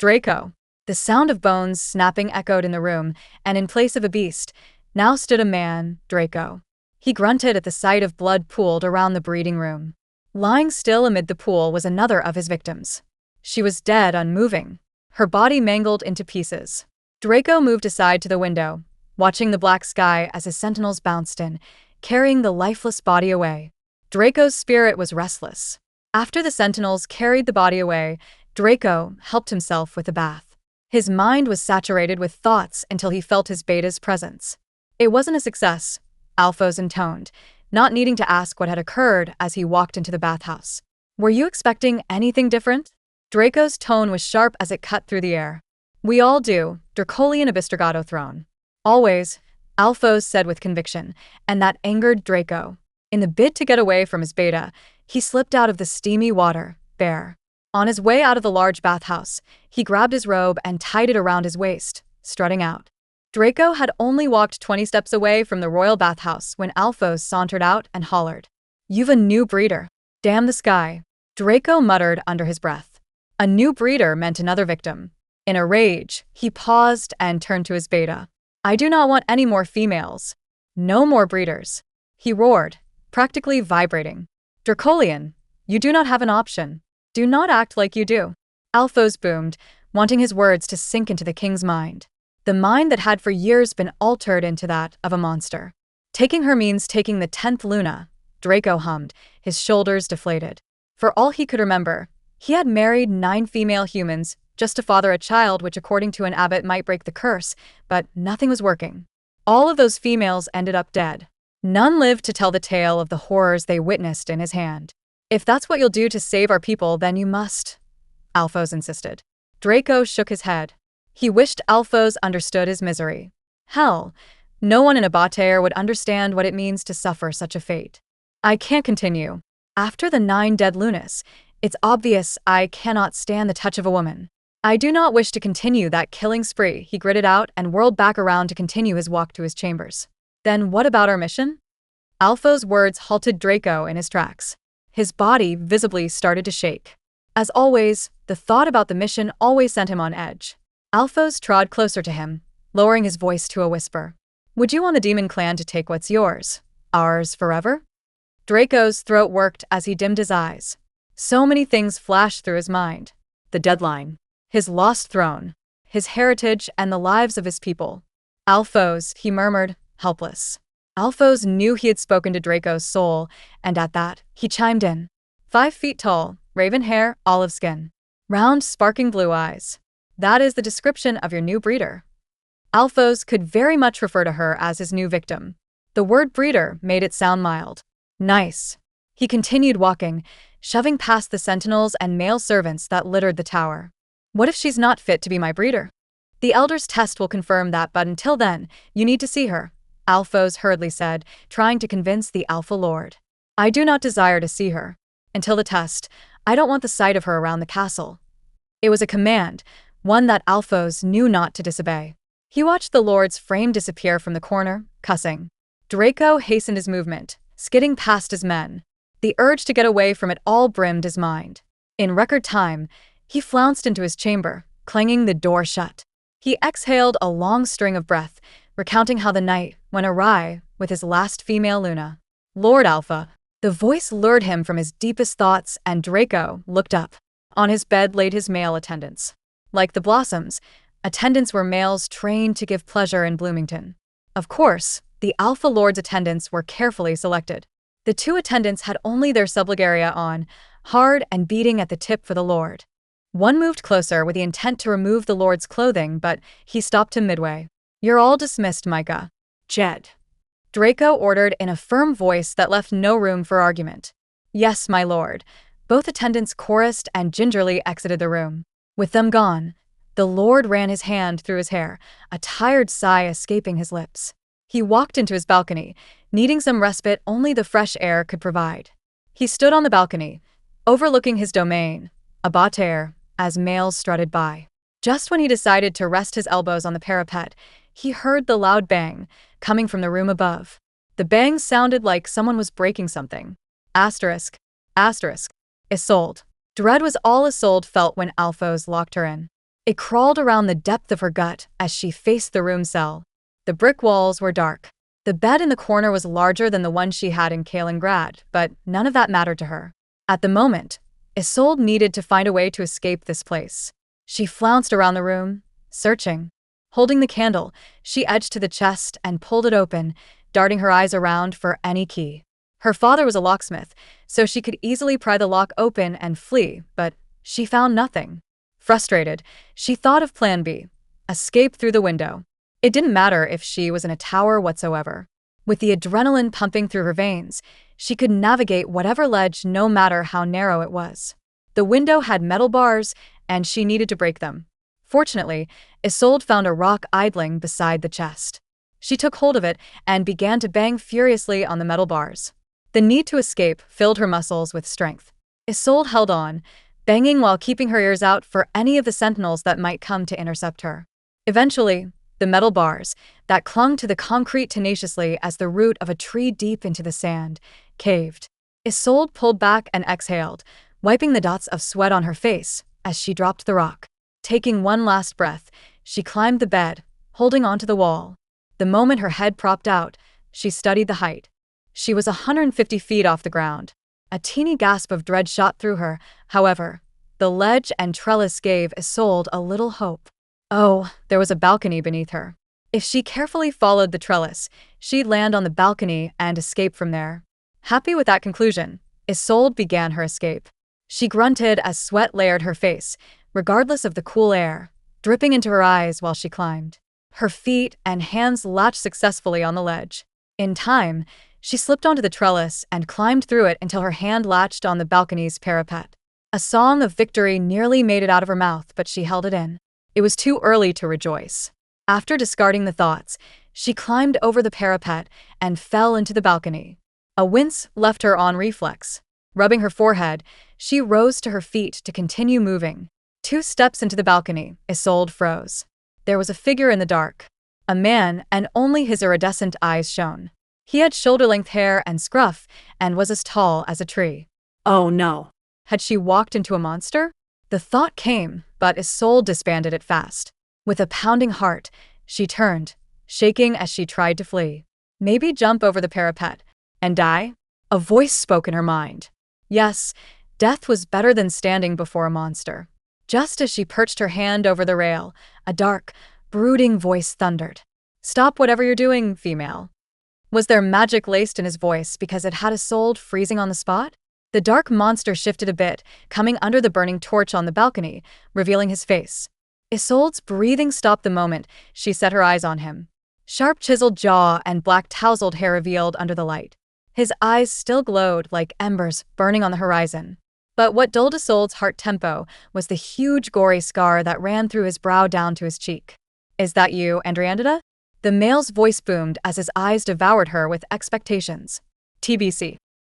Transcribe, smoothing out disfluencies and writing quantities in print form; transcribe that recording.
Draco. The sound of bones snapping echoed in the room, and in place of a beast, now stood a man, Draco. He grunted at the sight of blood pooled around the breeding room. Lying still amid the pool was another of his victims. She was dead, unmoving, her body mangled into pieces. Draco moved aside to the window, watching the black sky as his sentinels bounced in, carrying the lifeless body away. Draco's spirit was restless. After the sentinels carried the body away, Draco helped himself with a bath. His mind was saturated with thoughts until he felt his beta's presence. It wasn't a success, Alfos intoned, not needing to ask what had occurred as he walked into the bathhouse. Were you expecting anything different? Draco's tone was sharp as it cut through the air. We all do, Dracolian Abistragato throne. Always, Alfos said with conviction, and that angered Draco. In the bid to get away from his beta, he slipped out of the steamy water, bare. On his way out of the large bathhouse, he grabbed his robe and tied it around his waist, strutting out. Draco had only walked 20 steps away from the royal bathhouse when Alfos sauntered out and hollered, "You've a new breeder." Damn the sky, Draco muttered under his breath. A new breeder meant another victim. In a rage, he paused and turned to his beta. I do not want any more females. No more breeders. He roared, practically vibrating. Dracolian, you do not have an option. Do not act like you do. Alfos boomed, wanting his words to sink into the king's mind. The mind that had for years been altered into that of a monster. Taking her means taking the 10th Luna, Draco hummed, his shoulders deflated. For all he could remember, he had married 9 female humans just to father a child which according to an abbot might break the curse, but nothing was working. All of those females ended up dead. None lived to tell the tale of the horrors they witnessed in his hand. If that's what you'll do to save our people, then you must, Alfos insisted. Draco shook his head. He wished Alfos understood his misery. Hell, no one in a Bater would understand what it means to suffer such a fate. I can't continue. After the 9 dead Lunas, it's obvious I cannot stand the touch of a woman. I do not wish to continue that killing spree, he gritted out and whirled back around to continue his walk to his chambers. Then what about our mission? Alfos' words halted Draco in his tracks. His body visibly started to shake. As always, the thought about the mission always sent him on edge. Alfos trod closer to him, lowering his voice to a whisper. Would you want the demon clan to take what's yours? Ours forever? Draco's throat worked as he dimmed his eyes. So many things flashed through his mind. The deadline. His lost throne. His heritage and the lives of his people. Alfos, he murmured, helpless. Alfos knew he had spoken to Draco's soul, and at that, he chimed in. 5 feet tall, raven hair, olive skin. Round, sparkling blue eyes. That is the description of your new breeder. Alfos could very much refer to her as his new victim. The word breeder made it sound mild. Nice. He continued walking, shoving past the sentinels and male servants that littered the tower. What if she's not fit to be my breeder? The Elder's test will confirm that, but until then, you need to see her, Alfos hurriedly said, trying to convince the Alpha Lord. I do not desire to see her. Until the test, I don't want the sight of her around the castle. It was a command, one that Alfos knew not to disobey. He watched the Lord's frame disappear from the corner, cussing. Draco hastened his movement, skidding past his men. The urge to get away from it all brimmed his mind. In record time, he flounced into his chamber, clanging the door shut. He exhaled a long string of breath, recounting how the night went awry with his last female Luna. Lord Alpha. The voice lured him from his deepest thoughts, and Draco looked up. On his bed laid his male attendants. Like the Blossoms, attendants were males trained to give pleasure in Bloomington. Of course, the Alpha Lord's attendants were carefully selected. The 2 attendants had only their subligaria on, hard and beating at the tip for the Lord. One moved closer with the intent to remove the Lord's clothing, but he stopped him midway. You're all dismissed, Micah. Jed. Draco ordered in a firm voice that left no room for argument. Yes, my lord. Both attendants chorused and gingerly exited the room. With them gone, the Lord ran his hand through his hair, a tired sigh escaping his lips. He walked into his balcony, needing some respite only the fresh air could provide. He stood on the balcony, overlooking his domain, a Bater, as males strutted by. Just when he decided to rest his elbows on the parapet, he heard the loud bang, coming from the room above. The bang sounded like someone was breaking something. Asterisk. Asterisk. Isolde. Dread was all Isolde felt when Alfos locked her in. It crawled around the depth of her gut as she faced the room cell. The brick walls were dark. The bed in the corner was larger than the one she had in Kaliningrad, but none of that mattered to her. At the moment, Isolde needed to find a way to escape this place. She flounced around the room, searching. Holding the candle, she edged to the chest and pulled it open, darting her eyes around for any key. Her father was a locksmith, so she could easily pry the lock open and flee, but she found nothing. Frustrated, she thought of Plan B: escape through the window. It didn't matter if she was in a tower whatsoever. With the adrenaline pumping through her veins, she could navigate whatever ledge no matter how narrow it was. The window had metal bars, and she needed to break them. Fortunately, Isolde found a rock idling beside the chest. She took hold of it and began to bang furiously on the metal bars. The need to escape filled her muscles with strength. Isolde held on, banging while keeping her ears out for any of the sentinels that might come to intercept her. Eventually, the metal bars, that clung to the concrete tenaciously as the root of a tree deep into the sand, caved. Isolde pulled back and exhaled, wiping the dots of sweat on her face as she dropped the rock. Taking one last breath, she climbed the bed, holding onto the wall. The moment her head propped out, she studied the height. She was 150 feet off the ground. A teeny gasp of dread shot through her, however. The ledge and trellis gave Isolde a little hope. Oh, there was a balcony beneath her. If she carefully followed the trellis, she'd land on the balcony and escape from there. Happy with that conclusion, Isolde began her escape. She grunted as sweat layered her face, regardless of the cool air, dripping into her eyes while she climbed. Her feet and hands latched successfully on the ledge. In time, she slipped onto the trellis and climbed through it until her hand latched on the balcony's parapet. A song of victory nearly made it out of her mouth, but she held it in. It was too early to rejoice. After discarding the thoughts, she climbed over the parapet and fell into the balcony. A wince left her on reflex. Rubbing her forehead, she rose to her feet to continue moving. 2 steps into the balcony, Isolde froze. There was a figure in the dark. A man, and only his iridescent eyes shone. He had shoulder-length hair and scruff, and was as tall as a tree. Oh no! Had she walked into a monster? The thought came, but Isolde disbanded it fast. With a pounding heart, she turned, shaking as she tried to flee. Maybe jump over the parapet and die? A voice spoke in her mind. Yes, death was better than standing before a monster. Just as she perched her hand over the rail, a dark, brooding voice thundered. Stop whatever you're doing, female. Was there magic laced in his voice because it had Isolde freezing on the spot? The dark monster shifted a bit, coming under the burning torch on the balcony, revealing his face. Isolde's breathing stopped the moment she set her eyes on him. Sharp chiseled jaw and black tousled hair revealed under the light. His eyes still glowed like embers burning on the horizon. But what dulled Isolde's heart tempo was the huge gory scar that ran through his brow down to his cheek. Is that you, Unwanted? The male's voice boomed as his eyes devoured her with expectations. TBC.